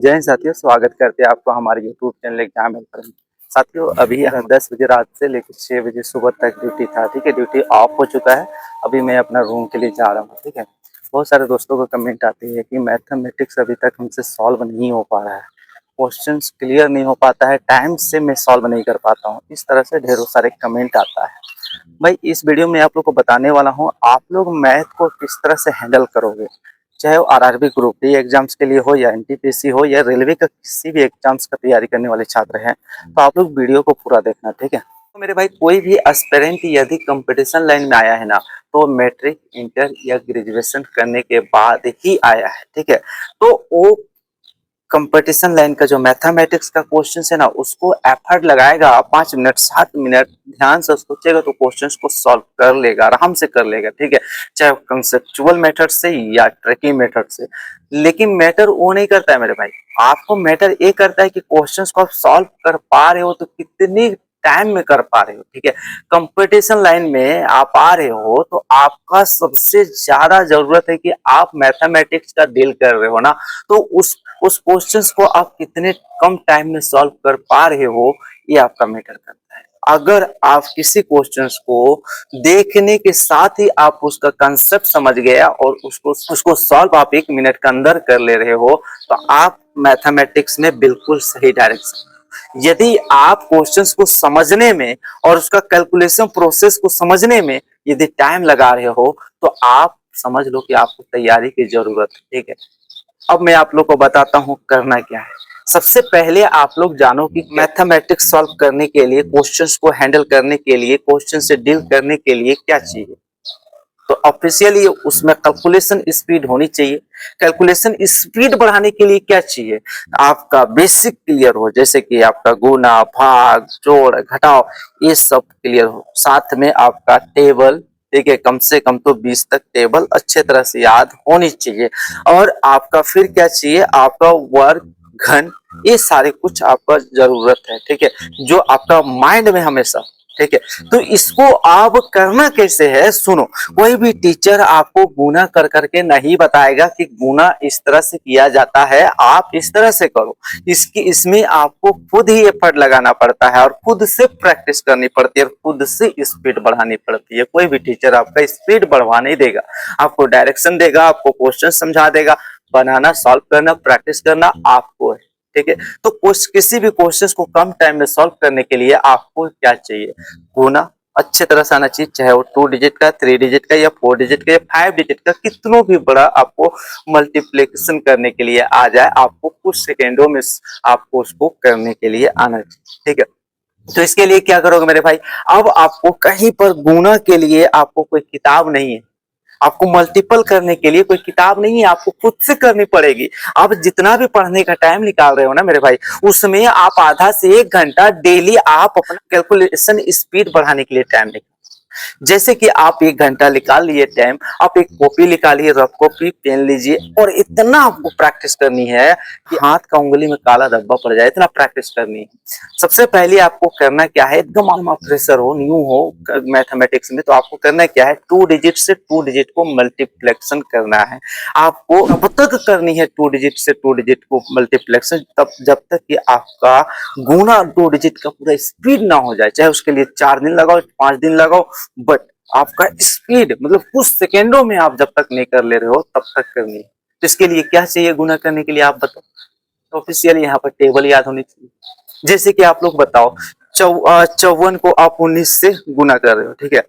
जय हिंद साथियों, स्वागत करते हैं आपको हमारे यूट्यूब चैनल एग्जाम हेल्पर में। साथियों, अभी 10 बजे रात से लेकर 6 बजे सुबह तक ड्यूटी था। ठीक है, ड्यूटी ऑफ हो चुका है। अभी मैं अपना रूम के लिए जा रहा हूँ। ठीक है, बहुत सारे दोस्तों को कमेंट आती है कि मैथमेटिक्स अभी तक हमसे सॉल्व नहीं हो पा रहा है, क्वेश्चंस क्लियर नहीं हो पाता है, टाइम से मैं सॉल्व नहीं कर पाता हूँ। इस तरह से ढेरों सारे कमेंट आता है। भाई, इस वीडियो में आप लोग को बताने वाला हूँ आप लोग मैथ को किस तरह से हैंडल करोगे, चाहे वो आरआरबी ग्रुप डी एग्जाम्स के लिए हो या एनटीपीसी हो या रेलवे का किसी भी एग्जाम्स का तैयारी करने वाले छात्र हैं, तो आप लोग वीडियो को पूरा देखना। ठीक है, तो मेरे भाई, कोई भी एस्पिरेंट यदि कंपटीशन लाइन में आया है ना, तो मैट्रिक, इंटर या ग्रेजुएशन करने के बाद ही आया है। ठीक है, तो वो कंपटीशन लाइन का जो मैथमेटिक्स का क्वेश्चन है ना, उसको एफर्ट लगाएगा 5 मिनट 7 मिनट ध्यान से सोचेगा तो क्वेश्चंस को सॉल्व कर लेगा, आराम से कर लेगा। ठीक है, चाहे कंसेप्चुअल मेथड से या ट्रिकी मेथड से। लेकिन मैटर वो नहीं करता है मेरे भाई, आपको मैटर ये करता है कि क्वेश्चंस को आप सॉल्व कर पा रहे हो तो कितनी टाइम में कर पा रहे हो। ठीक है, कंपटीशन लाइन में आप आ रहे हो तो आपका सबसे ज्यादा जरूरत है कि आप मैथमेटिक्स का डील कर रहे हो ना, तो उस क्वेश्चंस को आप कितने कम टाइम में सॉल्व कर पा रहे हो, ये आपका मैटर करता है। अगर आप किसी क्वेश्चंस को देखने के साथ ही आप उसका कंसेप्ट समझ गया और उसको सॉल्व आप 1 मिनट के अंदर कर ले रहे हो, तो आप मैथमेटिक्स में बिल्कुल सही डायरेक्शन। यदि आप क्वेश्चंस को समझने में और उसका कैलकुलेशन प्रोसेस को समझने में यदि टाइम लगा रहे हो, तो आप समझ लो कि आपको तैयारी की जरूरत है। ठीक है, अब मैं आप लोग को बताता हूँ करना क्या है। सबसे पहले आप लोग जानो कि मैथमेटिक्स सॉल्व करने के लिए, क्वेश्चंस को हैंडल करने के लिए, क्वेश्चन से डील करने के लिए क्या चाहिए। तो ऑफिशियली उसमें कैलकुलेशन स्पीड होनी चाहिए। कैलकुलेशन स्पीड बढ़ाने के लिए क्या चाहिए, आपका बेसिक क्लियर हो, जैसे कि आपका गुना, भाग, जोड़, घटाव, ये सब क्लियर हो। साथ में आपका टेबल, ठीक है, कम से कम तो 20 तक टेबल अच्छे तरह से याद होनी चाहिए। और आपका फिर क्या चाहिए, आपका वर्ग, घन, ये सारे कुछ आपका जरूरत है। ठीक है, जो आपका माइंड में हमेशा। ठीक है, तो इसको आप करना कैसे है, सुनो। कोई भी टीचर आपको गुना कर करके नहीं बताएगा कि गुना इस तरह से किया जाता है, आप इस तरह से करो। इसमें आपको खुद ही एफर्ट लगाना पड़ता है और खुद से प्रैक्टिस करनी पड़ती है और खुद से स्पीड बढ़ानी पड़ती है। कोई भी टीचर आपका स्पीड बढ़वा नहीं देगा, आपको डायरेक्शन देगा, आपको क्वेश्चन समझा देगा। बनाना, सॉल्व करना, प्रैक्टिस करना आपको है। ठीक है, तो किसी भी क्वेश्चन को कम टाइम में सॉल्व करने के लिए आपको क्या चाहिए, गुना अच्छे तरह से आना चाहिए, चाहे वो 2 डिजिट का, 3 डिजिट का या 4 डिजिट का या 5 डिजिट का, कितनों भी बड़ा आपको मल्टीप्लिकेशन करने के लिए आ जाए, आपको कुछ सेकेंडों में आपको उसको करने के लिए आना चाहिए। ठीक है, तो इसके लिए क्या करोगे मेरे भाई, अब आपको कहीं पर गुना के लिए आपको कोई किताब नहीं है, आपको मल्टीपल करने के लिए कोई किताब नहीं है, आपको खुद से करनी पड़ेगी। आप जितना भी पढ़ने का टाइम निकाल रहे हो ना मेरे भाई, उसमें आप आधा से 1 घंटा डेली आप अपना कैलकुलेशन स्पीड बढ़ाने के लिए टाइम निकाल। जैसे कि आप 1 घंटा निकाल लिए टाइम, आप एक कॉपी निकालिए, रफ कॉपी, पेन लीजिए और इतना आपको प्रैक्टिस करनी है कि हाथ का उंगली में काला धब्बा पड़ जाए, इतना प्रैक्टिस करनी है। सबसे पहले आपको करना क्या है, एकदम आप फ्रेशर हो, न्यू हो मैथमेटिक्स में, तो आपको करना क्या है, 2 डिजिट से 2 डिजिट को मल्टीप्लेक्शन करना है। आपको तब तक करनी है 2 डिजिट से 2 डिजिट को मल्टीप्लेक्शन, तब जब तक कि आपका गुना 2 डिजिट का पूरा स्पीड ना हो जाए। चाहे उसके लिए 4 दिन लगाओ, 5 दिन लगाओ, बट आपका स्पीड मतलब कुछ सेकेंडों में आप जब तक नहीं कर ले रहे हो तब तक करनी है। तो इसके लिए क्या चाहिए गुना करने के लिए, आप बताओ। तो ऑफिशियली यहाँ पर टेबल याद होनी चाहिए। जैसे कि आप लोग बताओ, 54 को आप 19 से गुना कर रहे हो, ठीक है,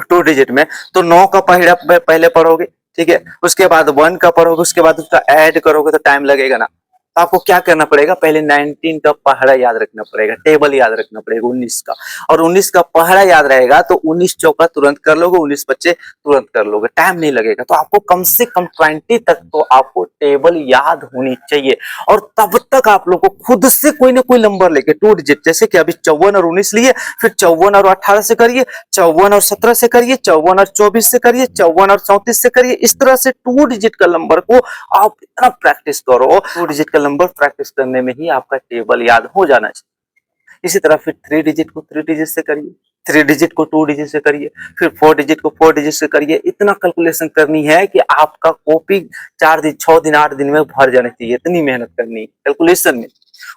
2 डिजिट में, तो 9 का पहले पढ़ोगे। ठीक है, उसके बाद 1 का पढ़ोगे, उसके बाद उसका ऐड करोगे तो टाइम लगेगा ना। तो आपको क्या करना पड़ेगा, पहले 19 का पहाड़ा याद रखना पड़ेगा, टेबल याद रखना पड़ेगा 19 का, और 19 का पहाड़ा याद रहेगा तो 19 चौका तुरंत कर लोगे, 19 बच्चे तुरंत कर लोगे, टाइम नहीं लगेगा। तो आपको कम से कम 20 तक तो आपको टेबल याद होनी चाहिए। और तब तक आप लोग को खुद से कोई ना कोई नंबर लेके 2 डिजिट, जैसे कि अभी 54 और 19 लिए, फिर 54 और 18 से करिए, 54 और 17 से करिए, 54 और 24 से करिए, 54 और 34 से करिए। इस तरह से 2 डिजिट का नंबर को आप इतना प्रैक्टिस करो, 2 डिजिट का नंबर प्रैक्टिस करने में ही आपका टेबल याद हो जाना चाहिए। इसी तरह फिर 3 डिजिट को 3 डिजिट से करिए, 3 डिजिट को 2 डिजिट से करिए, फिर 4 डिजिट को 4 डिजिट से करिए। इतना कैलकुलेशन करनी है कि आपका कॉपी 4 दिन 6 दिन 8 दिन में भर जाना चाहिए, इतनी मेहनत करनी है कैलकुलेशन में।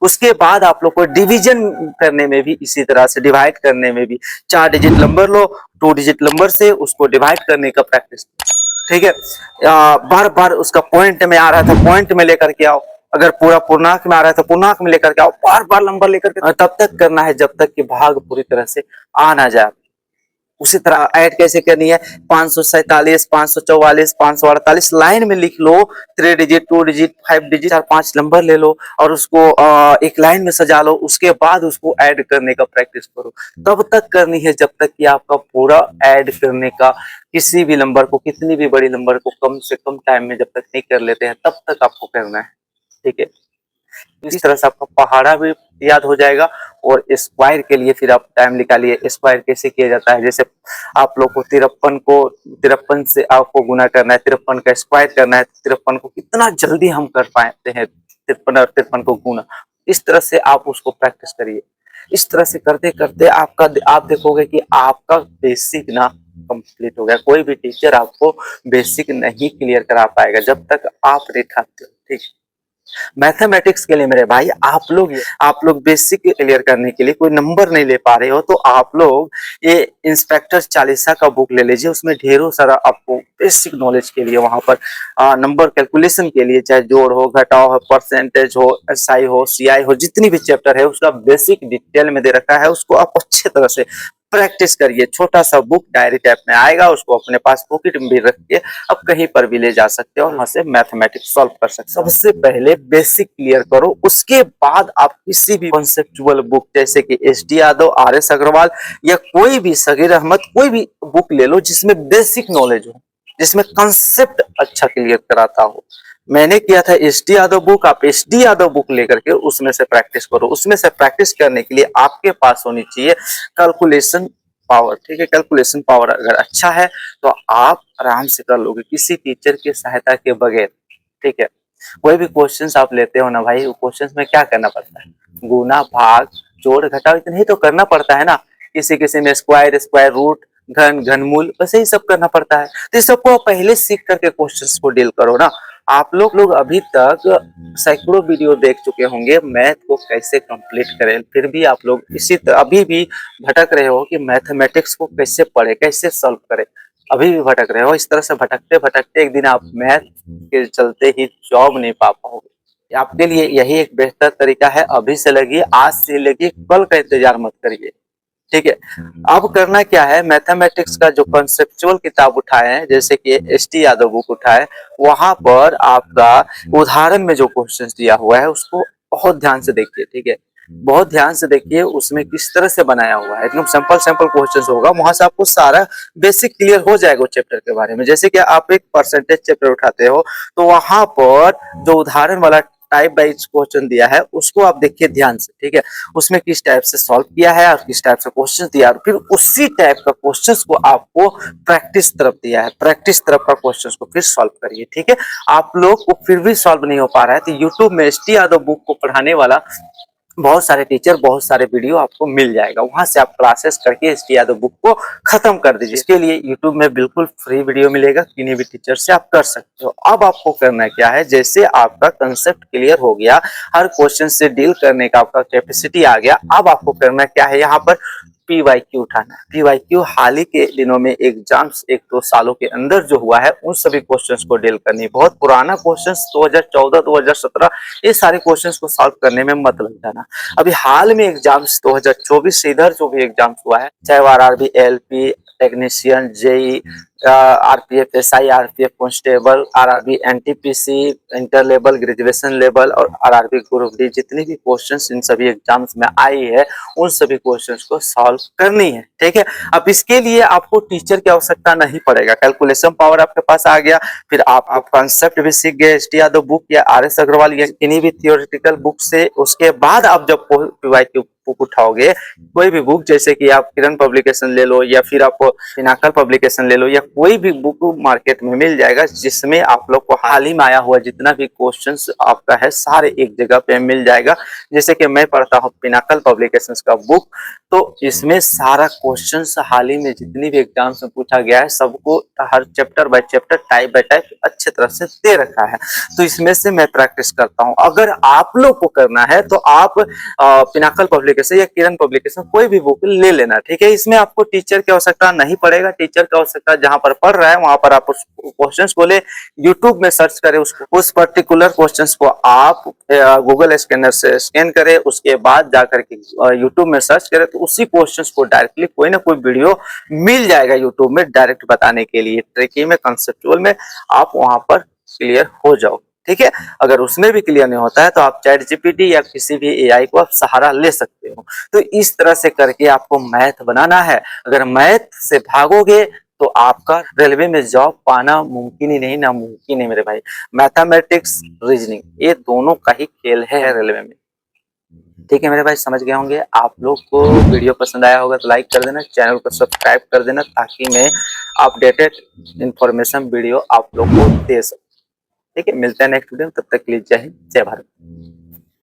उसके बाद आप लोग को डिवीजन करने में भी इसी तरह से, डिवाइड करने में भी 4 डिजिट नंबर लो, 2 डिजिट नंबर से उसको डिवाइड करने का प्रैक्टिस, ठीक है। बार बार उसका पॉइंट में आ रहा था पॉइंट में लेकर के आओ, अगर पूरा पूर्णांक में आ रहा है तो पूर्णांक में लेकर के आओ, बार बार नंबर लेकर के तब तक करना है जब तक कि भाग पूरी तरह से आ ना जाए। उसी तरह ऐड कैसे करनी है, 547, 544, 548 लाइन में लिख लो, 3 डिजिट 2 डिजिट 5 डिजिट 4-5 नंबर ले लो और उसको एक लाइन में सजा लो। उसके बाद उसको ऐड करने का प्रैक्टिस करो। तब तक करनी है जब तक कि आपका पूरा ऐड करने का, किसी भी नंबर को, कितनी भी बड़ी नंबर को कम से कम टाइम में जब तक नहीं कर लेते हैं तब तक आपको करना है, ठीक है। इस तरह से आपका पहाड़ा भी याद हो जाएगा। और स्क्वायर के लिए फिर आप टाइम निकालिए, स्क्वायर कैसे किया जाता है। जैसे आप लोग को 53 से आपको गुना करना है, 53 का स्क्वायर करना है, 53 को कितना जल्दी हम कर पाते हैं, 53 और 53 को गुना। इस तरह से आप उसको प्रैक्टिस करिए। इस तरह से करते करते आप देखोगे कि आपका बेसिक ना कंप्लीट हो गया। कोई भी टीचर आपको बेसिक नहीं क्लियर करा पाएगा जब तक आप नहीं खाते हो, ठीक है। मैथमेटिक्स के लिए मेरे भाई आप लोग बेसिक क्लियर करने के लिए कोई नंबर नहीं ले पा रहे हो तो आप लोग ये इंस्पेक्टर चालीसा का बुक ले लीजिए। उसमें ढेरों सारा आपको बेसिक नॉलेज के लिए वहां पर नंबर कैलकुलेशन के लिए, चाहे जोड़ हो, घटाव हो, परसेंटेज हो, एसआई हो, सीआई हो, जितनी भी चैप्टर है उसका बेसिक डिटेल में दे रखा है। उसको आप अच्छे तरह से प्रैक्टिस करिए। छोटा सा बुक डायरी टाइप में आएगा, उसको अपने पास पॉकेट में भी रख के आप कहीं पर भी ले जा सकते हो और वहां से मैथमेटिक्स सॉल्व कर सकते हो। सबसे पहले बेसिक क्लियर करो, उसके बाद आप किसी भी कॉन्सेप्चुअल बुक जैसे कि एस.डी. यादव, आर.एस. अग्रवाल या कोई भी सगीर अहमद, कोई भी बुक ले लो जिसमें बेसिक नॉलेज हो, जिसमें कंसेप्ट अच्छा क्लियर कराता हो। मैंने किया था एस.डी. यादव बुक, आप एस.डी. यादव बुक लेकर के उसमें से प्रैक्टिस करो। उसमें से प्रैक्टिस करने के लिए आपके पास होनी चाहिए कैलकुलेशन पावर, ठीक है। कैलकुलेशन पावर अगर अच्छा है तो आप आराम से कर लोगे किसी टीचर की सहायता के बगैर, ठीक है। कोई भी क्वेश्चंस आप लेते हो ना भाई, क्वेश्चंस में क्या करना पड़ता है, गुना भाग जोड़ घटाव इतना ही तो करना पड़ता है ना। किसी किसी में स्क्वायर, स्क्वायर रूट, घनमूल, बस यही सब करना पड़ता है। तो इस सबको पहले सीख करके क्वेश्चंस को डील करो ना। आप लोग अभी तक सैकड़ों वीडियो देख चुके होंगे मैथ को कैसे कंप्लीट करें, फिर भी आप लोग इसी तरह अभी भी भटक रहे हो कि मैथमेटिक्स को कैसे पढ़े, कैसे सॉल्व करें। अभी भी भटक रहे हो। इस तरह से भटकते भटकते एक दिन आप मैथ के चलते ही जॉब नहीं पा पाओगे। आपके लिए यही एक बेहतर तरीका है, अभी से लगिए, आज से लगिए, कल का इंतजार मत करिए, ठीक है। अब करना क्या है, मैथमेटिक्स का जो कॉन्सेप्चुअल किताब उठाए हैं, जैसे कि एस.टी. यादव बुक उठाए, वहां पर आपका उदाहरण में जो क्वेश्चन दिया हुआ है उसको बहुत ध्यान से देखिए, ठीक है। बहुत ध्यान से देखिए उसमें किस तरह से बनाया हुआ है, एकदम सिंपल सिंपल क्वेश्चन होगा। वहां से आपको सारा बेसिक क्लियर हो जाएगा चैप्टर के बारे में। जैसे कि आप एक परसेंटेज चैप्टर उठाते हो तो वहां पर जो उदाहरण वाला टाइप वाइज क्वेश्चन दिया है उसको आप देखिए ध्यान से, ठीक है। उसमें किस टाइप से सॉल्व किया है और किस टाइप से क्वेश्चन दिया है, फिर उसी टाइप का क्वेश्चंस को आपको प्रैक्टिस तरफ दिया है, प्रैक्टिस तरफ का क्वेश्चंस को फिर सॉल्व करिए, ठीक है। आप लोग को फिर भी सॉल्व नहीं हो पा रहा है तो यूट्यूब में एस.टी. यादव बुक को पढ़ाने वाला बहुत सारे टीचर, बहुत सारे वीडियो आपको मिल जाएगा। वहां से आप क्लासेस करके एस.टी. यादव बुक को खत्म कर दीजिए। इसके लिए यूट्यूब में बिल्कुल फ्री वीडियो मिलेगा, किन्हीं भी टीचर से आप कर सकते हो। अब आपको करना क्या है, जैसे आपका कंसेप्ट क्लियर हो गया, हर क्वेश्चन से डील करने का आपका कैपेसिटी आ गया, अब आपको करना क्या है, यहाँ पर PYQ उठाना है। PYQ हाल ही के दिनों में एग्जाम्स 1-2 सालों के अंदर जो हुआ है उन सभी क्वेश्चंस को डील करनी। बहुत पुराना क्वेश्चंस 2014, 2017 ये सारे क्वेश्चंस को सॉल्व करने में मत लग जाना। अभी हाल में एग्जाम्स 2024 से इधर जो भी एग्जाम्स हुआ है, चाहे वो RRB, LP, technician, JE, RPF, SI, RPF constable, RRB, NTPC, inter level, graduation level और RRB ग्रुप डी, जितनी भी क्वेश्चंस इन सभी एग्जाम्स में आई है उन सभी क्वेश्चंस को सॉल्व करनी है, ठीक है। अब इसके लिए आपको टीचर की आवश्यकता नहीं पड़ेगा, कैलकुलेशन पावर आपके पास आ गया, फिर आप कंसेप्ट भी सीख गए एस.टी. यादव बुक या आर.एस. अग्रवाल या किन्हीं भी थियोरेटिकल बुक से। उसके बाद आप जब PYQ बुक उठाओगे, कोई भी बुक, जैसे कि आप किरण पब्लिकेशन ले लो या फिर आप पिनाकल पब्लिकेशन ले लो, या कोई भी बुक मार्केट में मिल जाएगा जिसमें आप लोग को हाल ही में आया हुआ जितना भी क्वेश्चंस आपका है सारे एक जगह पे मिल जाएगा। जैसे कि मैं पढ़ता हूँ पिनाकल पब्लिकेशंस का बुक, तो इसमें सारा क्वेश्चंस हाल ही में जितनी भी एग्जाम्स में पूछा गया है सबको हर chapter by chapter type by type अच्छे तरह से दे रखा है। तो इसमें से मैं प्रैक्टिस करता हूँ। अगर आप लोग को करना है तो आप पिनाकल पब्लिकेशन या किरण पब्लिकेशन कोई भी बुक ले लेना, ठीक है। इसमें आपको टीचर की आवश्यकता नहीं पड़ेगा। टीचर की आवश्यकता जहां पर पढ़ रहा है वहां पर आप उस क्वेश्चंस को ले यूट्यूब में सर्च करें, उस पर्टिकुलर क्वेश्चंस को आप गूगल स्कैनर से स्कैन करें, उसके बाद जाकर के यूट्यूब में सर्च करें तो उसी क्वेश्चंस को डायरेक्टली कोई ना कोई वीडियो मिल जाएगा यूट्यूब में डायरेक्ट बताने के लिए, ट्रिकी में, कंसेप्चुअल में आप वहां पर क्लियर हो जाओ, ठीक है। अगर उसमें भी क्लियर नहीं होता है तो आप चैट जीपीटी या किसी भी एआई को आप सहारा ले सकते हो। तो इस तरह से करके आपको मैथ बनाना है। अगर मैथ से भागोगे तो आपका रेलवे में जॉब पाना मुमकिन ही नहीं, नामुमकिन है मेरे भाई। मैथमेटिक्स, रीजनिंग, ये दोनों का ही खेल है रेलवे में, ठीक है मेरे भाई। समझ गए होंगे। आप लोग को वीडियो पसंद आया होगा तो लाइक कर देना, चैनल को सब्सक्राइब कर देना, ताकि मैं अपडेटेड इंफॉर्मेशन वीडियो आप लोग को दे सकूं, ठीक है। मिलते हैं नेक्स्ट वीडियो में, तब तक के लिए जय हिंद, जय भारत।